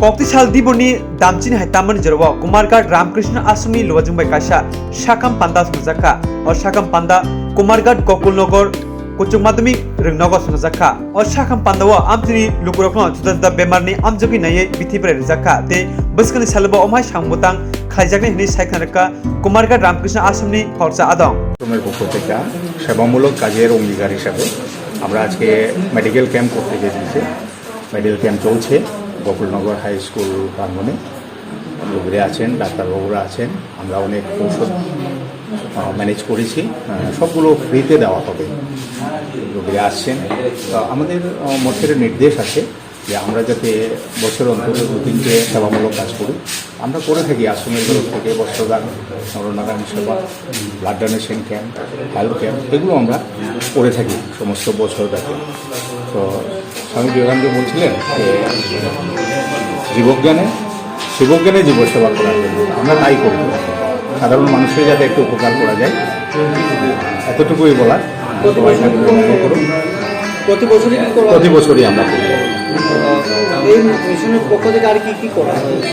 Koktisal Diboni Damchin Haitaman Jerwa Kumargad Ramkrishna Asumi Luwajumbai Kasha Shakam Panda Suzaka or Shakam Panda Kumargad Gokulnogor Kuchuk Madami Ringnogor Suzaka or Shakam Pandawa Amtini Lukurokno to the Bemarni Amjoki Naye Bitipre Zaka de Buskani Salabo Omai Shambutang Kajaki Hini Sakanaka Kumargad Ramkrishna Asumi Horsa Adong তোমার পক্ষ থেকে সেবামূলক কাজের অঙ্গীকার হিসাবে আমরা আজকে medical camp করতে গিয়েছি। মেডিকেল ক্যাম্প চলছে গোকুলনগর হাই স্কুল প্রাঙ্গণে। রোগীরা আছেন, ডাক্তারবাবুরা আছেন, আমরা অনেক ঔষধ ম্যানেজ করেছি, সবগুলো ফ্রিতে দেওয়া হবে। রোগীরা আসছেন, তো আমাদের মধ্যে নির্দেশ আছে যে আমরা যাতে বছর অন্তত 2-3টে সেবামূলক কাজ করি। আমরা করে থাকি আশ্রমের তরফ থেকে বস্ত্রদান, নরনারায়ণ সেবা, blood donation camp, health camp, এগুলো আমরা করে থাকি সমস্ত বছর ব্যাপী। তো স্বামী বিবেকানন্দ বলছিলেন যে জীবজ্ঞানে শিবজ্ঞানে জীবসেবা করার জন্য আমরা তাই করি, সাধারণ মানুষের যাতে একটু উপকার করা যায়, এতটুকুই বলার। প্রতি বছরই আমরা করি। এই মিশনের পক্ষ থেকে আর কি করা হয়?